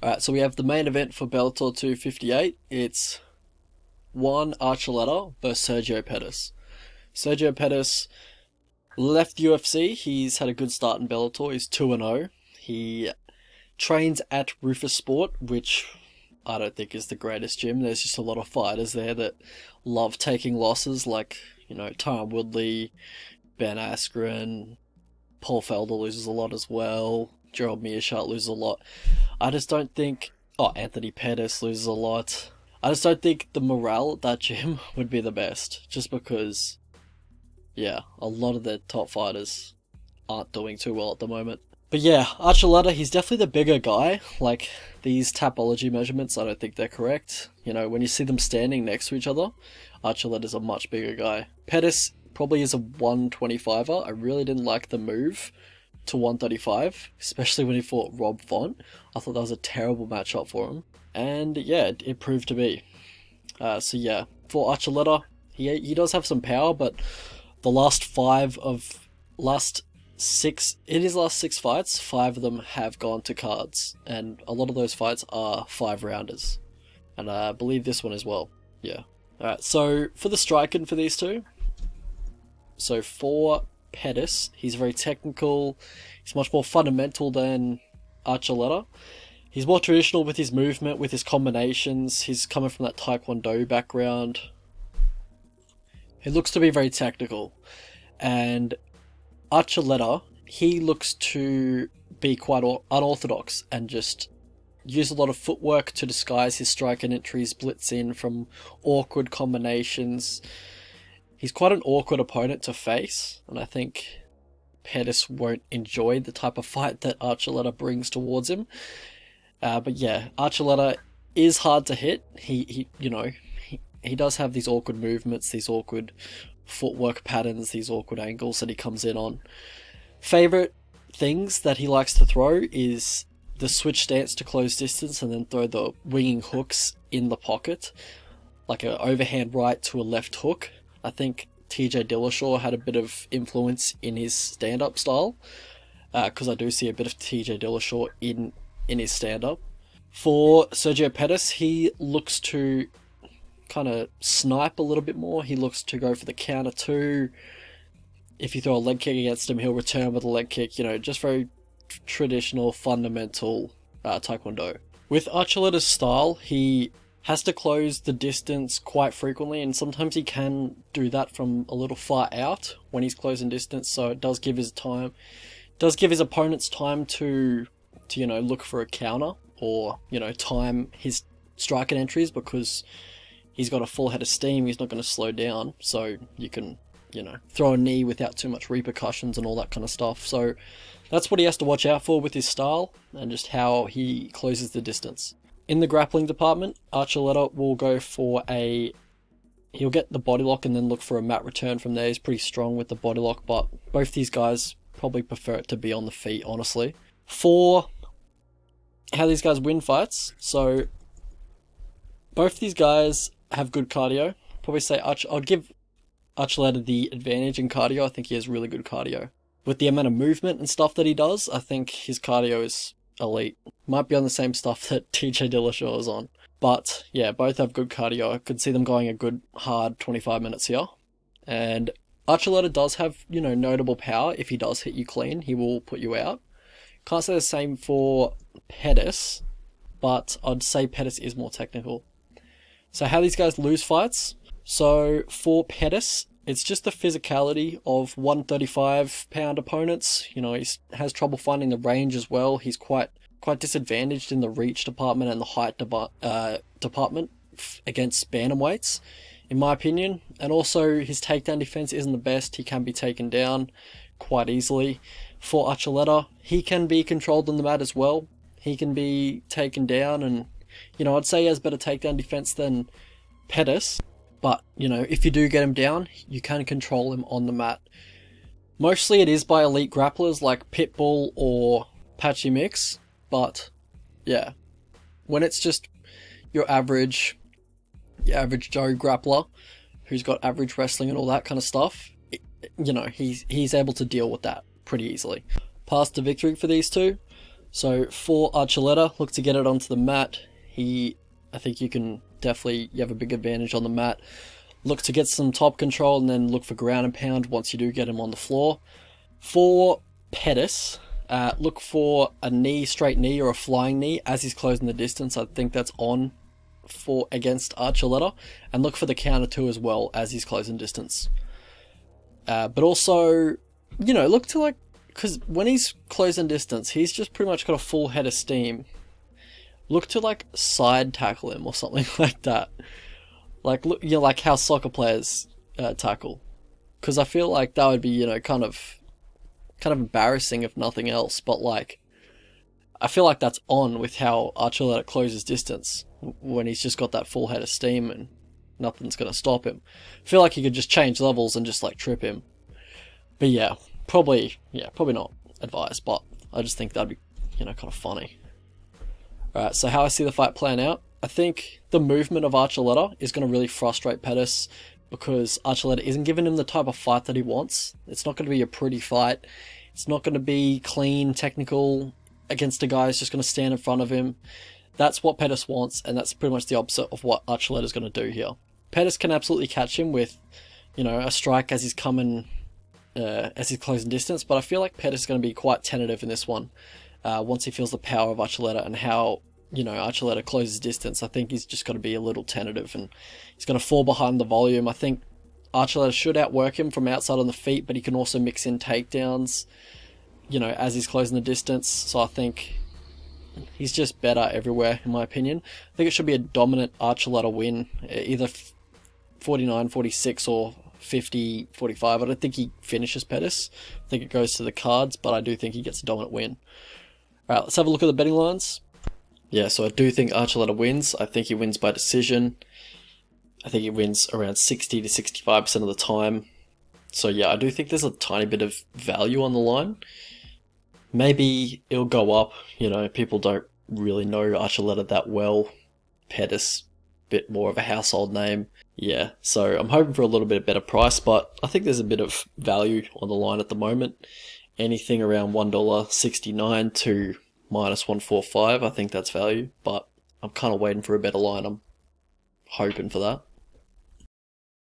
Alright, so we have the main event for Bellator 258. It's Juan Archuleta versus Sergio Pettis. Sergio Pettis left UFC. He's had a good start in Bellator. He's 2-0. He trains at Rufus Sport, which I don't think is the greatest gym. There's just a lot of fighters there that love taking losses, like, Tyron Woodley, Ben Askren, Paul Felder loses a lot as well. Gerald Meerschaert loses a lot. I just don't think... Oh, Anthony Pettis loses a lot. I just don't think the morale at that gym would be the best. Just because, yeah, a lot of the top fighters aren't doing too well at the moment. But yeah, Archuleta, he's definitely the bigger guy. Like, these Tapology measurements, I don't think they're correct. When you see them standing next to each other, Archuleta's a much bigger guy. Pettis probably is a 125er. I really didn't like the move to 135, especially when he fought Rob Font. I thought that was a terrible matchup for him. And yeah, it proved to be. So yeah, for Archuleta, he does have some power, but the last six fights, 5 of them have gone to cards. And a lot of those fights are 5-rounders. And I believe this one as well. Yeah. Alright, so for the striking for these two. So for Pettis, he's very technical. He's much more fundamental than Archuleta. He's more traditional with his movement, with his combinations. He's coming from that Taekwondo background. He looks to be very technical. And Archuleta, he looks to be quite unorthodox and just use a lot of footwork to disguise his strike and entries, blitz in from awkward combinations. He's quite an awkward opponent to face, and I think Pettis won't enjoy the type of fight that Archuleta brings towards him. But yeah, Archuleta is hard to hit. He does have these awkward movements, these awkward footwork patterns, these awkward angles that he comes in on. Favorite things that he likes to throw is the switch stance to close distance and then throw the winging hooks in the pocket, like an overhand right to a left hook. I think TJ Dillashaw had a bit of influence in his stand-up style, because I do see a bit of TJ Dillashaw in his stand-up. For Sergio Pettis, he looks to kind of snipe a little bit more. He looks to go for the counter too. If you throw a leg kick against him, he'll return with a leg kick. Just very traditional, fundamental Taekwondo. With Archuleta's style, he has to close the distance quite frequently, and sometimes he can do that from a little far out when he's closing distance, so it does give his opponents time to look for a counter or, time his striking entries, because he's got a full head of steam. He's not going to slow down, so you can, throw a knee without too much repercussions and all that kind of stuff. So that's what he has to watch out for with his style and just how he closes the distance. In the grappling department, Archuleta will go for he'll get the body lock and then look for a mat return from there. He's pretty strong with the body lock, but both these guys probably prefer it to be on the feet, honestly. For how these guys win fights, so both these guys have good cardio. Probably say I'll give Archuleta the advantage in cardio. I think he has really good cardio. With the amount of movement and stuff that he does, I think his cardio is elite. Might be on the same stuff that TJ Dillashaw is on. But yeah, both have good cardio. I could see them going a good hard 25 minutes here. And Archuleta does have, notable power. If he does hit you clean, he will put you out. Can't say the same for Pettis, but I'd say Pettis is more technical. So how these guys lose fights? So for Pettis, it's just the physicality of 135-pound opponents. He has trouble finding the range as well. He's quite disadvantaged in the reach department and the height department against bantamweights, in my opinion. And also, his takedown defense isn't the best. He can be taken down quite easily. For Archuleta, he can be controlled on the mat as well. He can be taken down, and I'd say he has better takedown defense than Pettis. But, if you do get him down, you can control him on the mat. Mostly it is by elite grapplers like Pitbull or Patchy Mix. But, yeah, when it's just your average Joe grappler who's got average wrestling and all that kind of stuff, he's able to deal with that pretty easily. Path to victory for these two. So for Archuleta, look to get it onto the mat. I think you have a big advantage on the mat. Look to get some top control and then look for ground and pound once you do get him on the floor. For Pettis, look for a straight knee or a flying knee as he's closing the distance. I think that's on for against Archuleta, and look for the counter too as well as he's closing distance. But also, look to because when he's closing distance, he's just pretty much got a full head of steam. Look to side tackle him or something like that. Like how soccer players tackle, because I feel like that would be kind of embarrassing if nothing else. But I feel like that's on with how Archuleta closes distance when he's just got that full head of steam and nothing's gonna stop him. I feel like he could just change levels and just trip him. But probably not advised. But I just think that'd be kind of funny. Alright, so how I see the fight playing out, I think the movement of Archuleta is going to really frustrate Pettis because Archuleta isn't giving him the type of fight that he wants. It's not going to be a pretty fight. It's not going to be clean, technical, against a guy who's just going to stand in front of him. That's what Pettis wants, and that's pretty much the opposite of what Archuleta is going to do here. Pettis can absolutely catch him with, a strike as he's coming, as he's closing distance, but I feel like Pettis is going to be quite tentative in this one. Once he feels the power of Archuleta and how, Archuleta closes distance, I think he's just got to be a little tentative and he's going to fall behind the volume. I think Archuleta should outwork him from outside on the feet, but he can also mix in takedowns, as he's closing the distance. So I think he's just better everywhere, in my opinion. I think it should be a dominant Archuleta win, either 49-46 or 50-45. I don't think he finishes Pettis. I think it goes to the cards, but I do think he gets a dominant win. Alright, let's have a look at the betting lines. Yeah, so I do think Archuleta wins. I think he wins by decision. I think he wins around 60 to 65% of the time. So yeah, I do think there's a tiny bit of value on the line. Maybe it'll go up. People don't really know Archuleta that well. Pettis, bit more of a household name. Yeah, so I'm hoping for a little bit better price, but I think there's a bit of value on the line at the moment. Anything around $1.69 to -145, I think that's value, but I'm kind of waiting for a better line. I'm hoping for that.